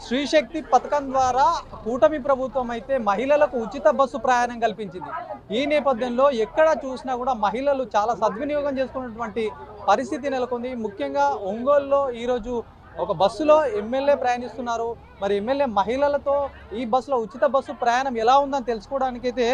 శ్రీశక్తి పథకం ద్వారా కూటమి ప్రభుత్వం అయితే మహిళలకు ఉచిత బస్సు ప్రయాణం కల్పించింది. ఈ నేపథ్యంలో ఎక్కడ చూసినా కూడా మహిళలు చాలా సద్వినియోగం చేసుకున్నటువంటి పరిస్థితి నెలకొంది. ముఖ్యంగా ఒంగోలులో ఈరోజు ఒక బస్సులో ఎమ్మెల్యే ప్రయాణిస్తున్నారు. మరి ఎమ్మెల్యే మహిళలతో ఈ బస్సులో ఉచిత బస్సు ప్రయాణం ఎలా ఉందని తెలుసుకోవడానికైతే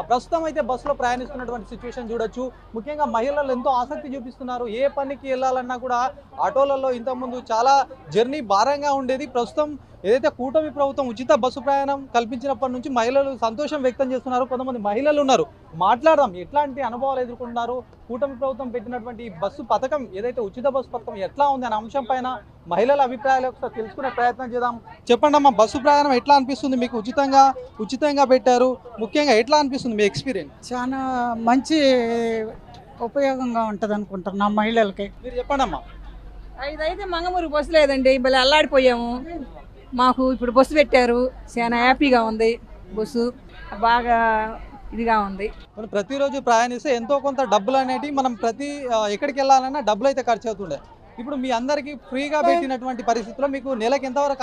ప్రస్తుతం అయితే బస్సులో ప్రయాణిస్తున్నటువంటి సిచ్యువేషన్ చూడొచ్చు. ముఖ్యంగా మహిళలు ఎంతో ఆసక్తి చూపిస్తున్నారు. ఏ పనికి వెళ్ళాలన్నా కూడా ఆటోలలో ఇంతకుముందు చాలా జర్నీ భారంగా ఉండేది. ప్రస్తుతం ఏదైతే కూటమి ప్రభుత్వం ఉచిత బస్సు ప్రయాణం కల్పించినప్పటి నుంచి మహిళలు సంతోషం వ్యక్తం చేస్తున్నారు. కొంతమంది మహిళలు ఉన్నారు, మాట్లాడదాం ఎట్లాంటి అనుభవాలు ఎదుర్కొంటున్నారు, కూటమి ప్రభుత్వం పెట్టినటువంటి బస్సు పథకం ఏదైతే ఉచిత బస్సు పథకం ఎట్లా ఉంది అనే అంశం పైన మహిళల అభిప్రాయాలు ఒకసారి తెలుసుకునే ప్రయత్నం చేద్దాం. చెప్పండి అమ్మా, బస్సు ప్రయాణం ఎట్లా అనిపిస్తుంది మీకు? ఉచితంగా పెట్టారు, ముఖ్యంగా ఎట్లా అనిపిస్తుంది మీ ఎక్స్పీరియన్స్? చాలా మంచి ఉపయోగంగా ఉంటుంది అనుకుంటున్నాం మహిళలకి. మీరు చెప్పండి అమ్మా. అయితే మంగమూరు బస్సు లేదండి, మళ్ళీ అల్లాడిపోయాము. మాకు ఇప్పుడు బస్సు పెట్టారు, చాలా హ్యాపీగా ఉంది. బస్సు బాగా ఇదిగా ఉంది. మనం ప్రతిరోజు ప్రయాణిస్తే ఎంతో కొంత డబ్బులు అనేవి మనం ఎక్కడికి వెళ్ళాలన్నా డబ్బులు అయితే ఖర్చు అవుతుండే. ఇప్పుడు మీ అందరికి ఫ్రీగా పెట్టినటువంటి పరిస్థితుల్లో మీకు నెలకు ఎంతవరకు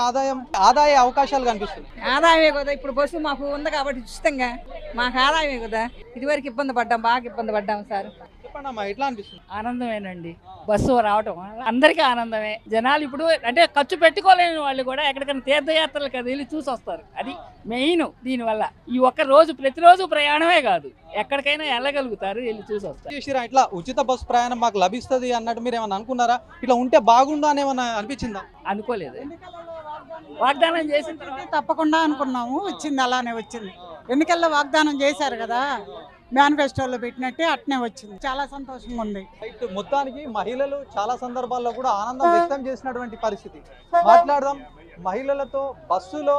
ఆదాయ అవకాశాలు కనిపిస్తుంది? ఆదాయమే కదా, ఇప్పుడు బస్సు మాకు ఉంది కాబట్టి ఉచితంగా మాకు ఆదాయమే కదా. ఇదివరకు బాగా ఇబ్బంది పడ్డాం సార్. చెప్పండి అమ్మా, ఎట్లా అనిపిస్తుంది? ఆనందమేనండి, బస్సు రావటం అందరికీ ఆనందమే. జనాలు ఇప్పుడు అంటే ఖర్చు పెట్టుకోలేని వాళ్ళు కూడా ఎక్కడికైనా తీర్థయాత్రలు కదా వెళ్ళి చూసి వస్తారు. అది మెయిన్. దీనివల్ల ఈ ప్రతిరోజు ప్రయాణమే కాదు, ఎక్కడికైనా వెళ్ళగలుగుతారు, వెళ్ళి చూసి వస్తారు. ఇట్లా ఉచిత బస్సు ప్రయాణం మాకు లభిస్తుంది అన్నట్టు మీరు ఏమన్నా అనుకున్నారా? ఇట్లా ఉంటే బాగుండు అని ఏమన్నా అనిపించిందా? అనుకోలేదు. వాగ్దానం చేసిన తర్వాత తప్పకుండా అనుకున్నాము, వచ్చింది, అలానే వచ్చింది. ఎన్నికల్లో వాగ్దానం చేశారు కదా, మేనిఫెస్టోలో పెట్టినట్టే అట్నే వచ్చింది. చాలా సంతోషంగా ఉంది. మొత్తానికి మహిళలు చాలా సందర్భాల్లో కూడా ఆనందం వ్యక్తం చేసినటువంటి పరిస్థితి. మాట్లాడదాం మహిళలతో. బస్సులో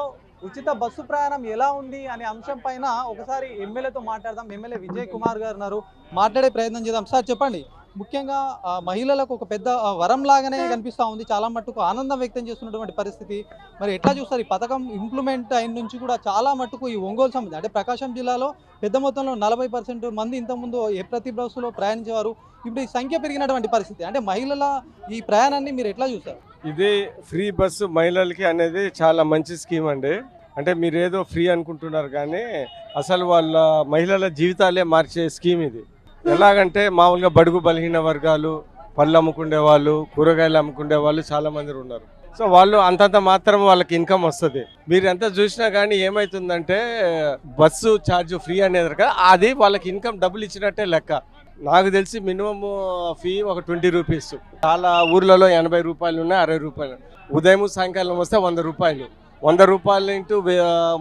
ఉచిత బస్సు ప్రయాణం ఎలా ఉంది అనే అంశం పైన ఒకసారి ఎమ్మెల్యేతో మాట్లాడదాం. ఎమ్మెల్యే విజయ్ కుమార్ గారు ఉన్నారు, మాట్లాడే ప్రయత్నం చేద్దాం. సార్ చెప్పండి, ముఖ్యంగా మహిళలకు ఒక పెద్ద వరం లాగానే కనిపిస్తూ ఉంది. చాలా మట్టుకు ఆనందం వ్యక్తం చేస్తున్నటువంటి పరిస్థితి. మరి ఎట్లా చూస్తారు ఈ పథకం ఇంప్లిమెంట్ అయిన నుంచి కూడా? చాలా మట్టుకు ఈ ఒంగోలు సంబంధించి అంటే ప్రకాశం జిల్లాలో పెద్ద మొత్తంలో 40% మంది ఇంతకుముందు ప్రతి బస్సులో ప్రయాణించేవారు. ఇప్పుడు ఈ సంఖ్య పెరిగినటువంటి పరిస్థితి. అంటే మహిళల ఈ ప్రయాణాన్ని మీరు ఎట్లా చూస్తారు? ఇది ఫ్రీ బస్సు మహిళలకి అనేది చాలా మంచి స్కీమ్ అండి. అంటే మీరు ఏదో ఫ్రీ అనుకుంటున్నారు, కానీ అసలు వాళ్ళ మహిళల జీవితాలే మార్చే స్కీమ్ ఇది. ఎలాగంటే మామూలుగా బడుగు బలహీన వర్గాలు, పళ్ళు అమ్ముకునే వాళ్ళు, కూరగాయలు అమ్ముకునే వాళ్ళు చాలా మంది ఉన్నారు. సో వాళ్ళు అంతంత మాత్రం వాళ్ళకి ఇన్కమ్ వస్తుంది. మీరు ఎంత చూసినా కానీ ఏమవుతుందంటే బస్సు ఛార్జ్ ఫ్రీ అనేది కదా, అది వాళ్ళకి ఇన్కమ్ డబ్బులు ఇచ్చినట్టే లెక్క. నాకు తెలిసి మినిమం ఫీ ఒక 20 రూపీస్. చాలా ఊర్లలో 80 రూపాయలు ఉన్నాయి, 60 రూపాయలు. ఉదయం సాయంకాలం వస్తే 100 రూపాయలు. 100 రూపాయలు ఇంటూ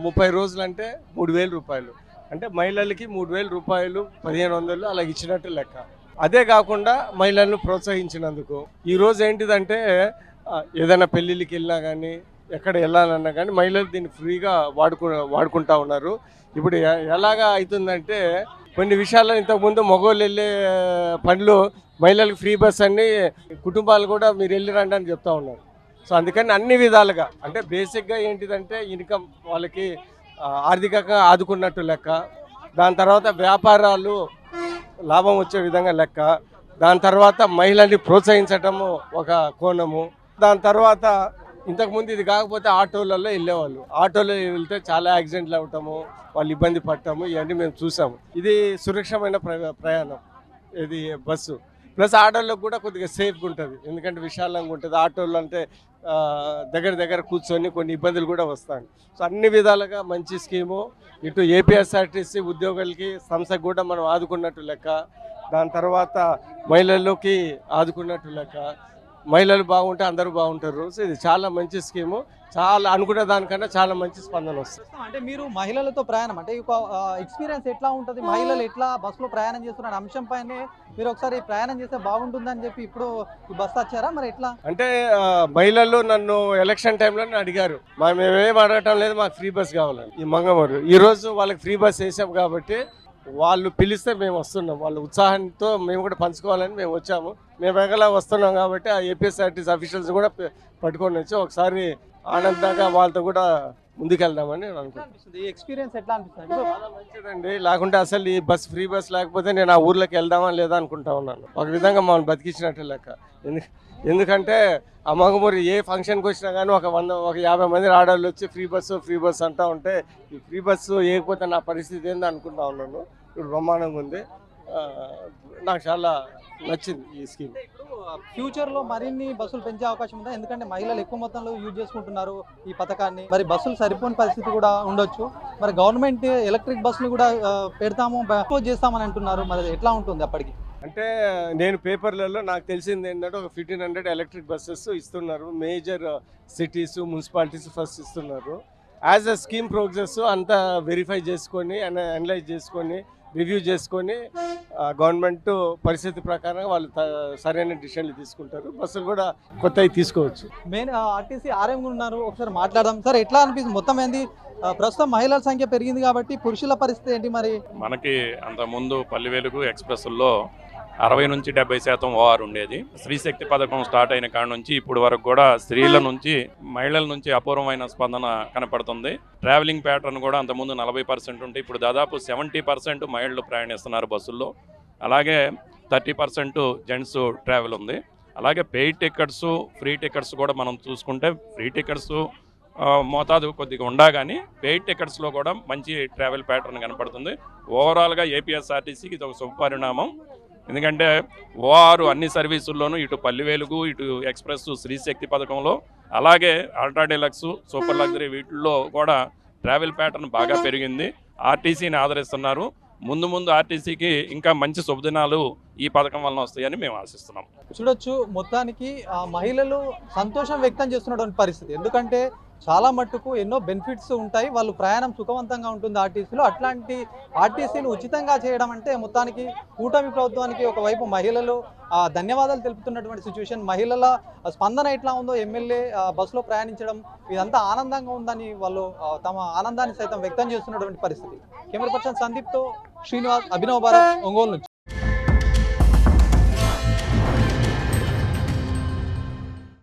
30 రోజులు అంటే 3000 రూపాయలు. అంటే మహిళలకి 3000 రూపాయలు, 1500 అలా ఇచ్చినట్టు లెక్క. అదే కాకుండా మహిళలను ప్రోత్సహించినందుకు ఈరోజు ఏంటిదంటే ఏదైనా పెళ్ళిళ్ళకి వెళ్ళినా కానీ ఎక్కడ వెళ్ళాలన్నా కానీ మహిళలు దీన్ని ఫ్రీగా వాడుకుంటా ఉన్నారు. ఇప్పుడు ఎలాగా అవుతుందంటే కొన్ని విషయాల్లో ఇంతకుముందు మగవాళ్ళు వెళ్ళే పనులు మహిళలకు ఫ్రీ బస్ అన్ని కుటుంబాలు కూడా మీరు వెళ్ళి రండి అని చెప్తా ఉన్నారు. సో అందుకని అన్ని విధాలుగా అంటే బేసిక్గా ఏంటిదంటే ఇన్కమ్ వాళ్ళకి ఆర్థికంగా ఆదుకున్నట్టు లెక్క. దాని తర్వాత వ్యాపారాలు లాభం వచ్చే విధంగా లెక్క. దాని తర్వాత మహిళల్ని ప్రోత్సహించటము ఒక కోణము. దాని తర్వాత ఇంతకుముందు ఇది కాకపోతే ఆటోలలో వెళ్ళేవాళ్ళు. ఆటోలో వెళ్తే చాలా యాక్సిడెంట్లు అవ్వటము, వాళ్ళు ఇబ్బంది పడటము, ఇవన్నీ మేము చూసాము. ఇది సురక్షమైన ప్రయాణం ఇది బస్సు. ప్లస్ ఆటోల్లో కూడా కొద్దిగా సేఫ్గా ఉంటుంది, ఎందుకంటే విశాలంగా ఉంటుంది. ఆటోలు అంటే దగ్గర కూర్చొని కొన్ని ఇబ్బందులు కూడా వస్తాయి. సో అన్ని విధాలుగా మంచి స్కీము. ఇటు ఏపీఎస్ఆర్టీసీ ఉద్యోగులకి సంస్థకు కూడా మనం ఆదుకున్నట్టు లెక్క. దాని తర్వాత మహిళలకి ఆదుకున్నట్టు లెక్క. మహిళలు బాగుంటే అందరూ బాగుంటారు. సో ఇది చాలా మంచి స్కీము. చాలా అనుకునే దానికన్నా చాలా మంచి స్పందన వస్తుంది. అంటే మీరు మహిళలతో ప్రయాణం అంటే ఎక్స్పీరియన్స్ ఎట్లా ఉంటుంది, మహిళలు ఎట్లా బస్సులో ప్రయాణం చేస్తున్న అంశం పైనే మీరు ఒకసారి ప్రయాణం చేస్తే బాగుంటుందని చెప్పి ఇప్పుడు బస్సు వచ్చారా? మరి ఎట్లా అంటే మహిళలు నన్ను ఎలక్షన్ టైంలో అడిగారు, మేమేం అడగటం లేదు, మాకు ఫ్రీ బస్ కావాలని. ఈ మంగమూరు ఈరోజు వాళ్ళకి ఫ్రీ బస్ వేసాం కాబట్టి వాళ్ళు పిలిస్తే మేము వస్తున్నాం. వాళ్ళ ఉత్సాహంతో మేము కూడా పంచుకోవాలని మేము వచ్చాము. మేము వెంకలా వస్తున్నాం కాబట్టి ఆ ఏపీఎస్ఆర్టీసీ అఫీషియల్స్ కూడా పట్టుకొని వచ్చి ఒకసారి ఆనందంగా వాళ్ళతో కూడా ముందుకెళ్దామని నేను అనుకుంటున్నాను. అనిపిస్తుంది ఈ ఎక్స్పీరియన్స్ ఎట్లా అనిపిస్తుంది? చాలా మంచిదండి. లేకుంటే అసలు ఈ బస్ ఫ్రీ బస్ లేకపోతే నేను ఆ ఊర్లోకి వెళ్దామా లేదా అనుకుంటా ఉన్నాను. ఒక విధంగా మమ్మల్ని బతికించినట్టు లెక్క. ఎందుకంటే ఆ మగమూరి ఏ ఫంక్షన్కి వచ్చినా కానీ ఒక 50 మంది ఆడవాళ్ళు వచ్చి ఫ్రీ బస్సు అంటూ ఉంటే ఈ ఫ్రీ బస్సు వేయకపోతే నా పరిస్థితి ఏందో అనుకుంటా ఉన్నాను. ఇప్పుడు బ్రహ్మాండంగా ఉంది. నాకు చాలా నచ్చింది ఈ స్కీమ్. ఫ్యూచర్ లో మరిన్ని బస్సులు పెంచే అవకాశం ఉందా? ఎందుకంటే మహిళలు ఎక్కువ మొత్తంలో యూజ్ చేసుకుంటున్నారు ఈ పథకాన్ని. మరి బస్సులు సరిపోని పరిస్థితి కూడా ఉండొచ్చు. మరి గవర్నమెంట్ ఎలక్ట్రిక్ బస్సులు కూడా పెడతాము ప్రపోజ్ చేస్తామని అంటున్నారు. మరి ఎట్లా ఉంటుంది అప్పటికి? అంటే నేను పేపర్లలో నాకు తెలిసింది ఏంటంటే ఒక 1500 ఎలక్ట్రిక్ బస్సెస్ ఇస్తున్నారు. మేజర్ సిటీస్ మున్సిపాలిటీస్ ఫస్ట్ ఇస్తున్నారు. యాజ్ అ స్కీమ్ ప్రోగ్రెస్ అంతా వెరిఫై చేసుకొని అనలైజ్ చేసుకొని రివ్యూ చేసుకొని గవర్నమెంట్ పరిస్థితి ప్రకారం వాళ్ళు సరైన డిసిషన్లు తీసుకుంటారు. బస్సులు కూడా కొత్తవి తీసుకోవచ్చు. మెయిన్ ఆర్టీసీ ఆర్ఎం ఉన్నారు, ఒకసారి మాట్లాడదాం. సార్ ఎట్లా అనిపిస్తుంది? మొత్తం ఏంది ప్రస్తుతం మహిళల సంఖ్య పెరిగింది కాబట్టి పురుషుల పరిస్థితి ఏంటి మరి? మనకి అంతకుముందు పల్లె వెలుగు ఎక్స్ప్రెస్లో 60 నుంచి 70% ఓఆర్ ఉండేది. స్త్రీ శక్తి పథకం స్టార్ట్ అయిన కాడ నుంచి ఇప్పుడు వరకు కూడా స్త్రీల నుంచి మహిళల నుంచి అపూర్వమైన స్పందన కనపడుతుంది. ట్రావెలింగ్ ప్యాటర్న్ కూడా అంతకుముందు 40% ఉంటే ఇప్పుడు దాదాపు 70% మహిళలు ప్రయాణిస్తున్నారు బస్సుల్లో. అలాగే 30% జెంట్స్ ట్రావెల్ ఉంది. అలాగే పెయిడ్ టికెట్స్ ఫ్రీ టికెట్స్ కూడా మనం చూసుకుంటే ఫ్రీ టికెట్స్ మోతాదు కొద్దిగా ఉండా కానీ పెయిడ్ టికెట్స్లో కూడా మంచి ట్రావెల్ ప్యాటర్న్ కనపడుతుంది. ఓవరాల్గా ఏపీఎస్ఆర్టీసీకి ఇది ఒక శుభపరిణామం. ఎందుకంటే ఓఆర్ అన్ని సర్వీసుల్లోనూ ఇటు పల్లె వెలుగు ఇటు ఎక్స్ప్రెస్ స్త్రీ శక్తి పథకంలో అలాగే అల్ట్రా డీలక్స్ సూపర్ లగ్జరీ వీటిల్లో కూడా ట్రావెల్ ప్యాటర్న్ బాగా పెరిగింది. ఆర్టీసీని ఆదరిస్తున్నారు. ముందు ఆర్టీసీకి ఇంకా మంచి శుభదినాలు ఈ పథకం వలన వస్తాయని మేము ఆశిస్తున్నాం. చూడొచ్చు మొత్తానికి మహిళలు సంతోషం వ్యక్తం చేస్తున్నటువంటి పరిస్థితి. ఎందుకంటే చాలా మట్టుకు ఎన్నో బెనిఫిట్స్ ఉంటాయి, వాళ్ళు ప్రయాణం సుఖవంతంగా ఉంటుంది ఆర్టీసీలో. అట్లాంటి ఆర్టీసీలు ఉచితంగా చేయడం అంటే మొత్తానికి కూటమి ప్రభుత్వానికి ఒకవైపు మహిళలు ధన్యవాదాలు తెలుపుతున్నటువంటి సిచ్యువేషన్. మహిళల స్పందన ఎట్లా ఉందో, ఎమ్మెల్యే బస్సులో ప్రయాణించడం ఇదంతా ఆనందంగా ఉందని వాళ్ళు తమ ఆనందాన్ని సైతం వ్యక్తం చేస్తున్నటువంటి పరిస్థితి. కెమెరా పర్సన్ సందీప్తో శ్రీనివాస్, అభినవ్ భారత్, ఒంగోలు నుంచి.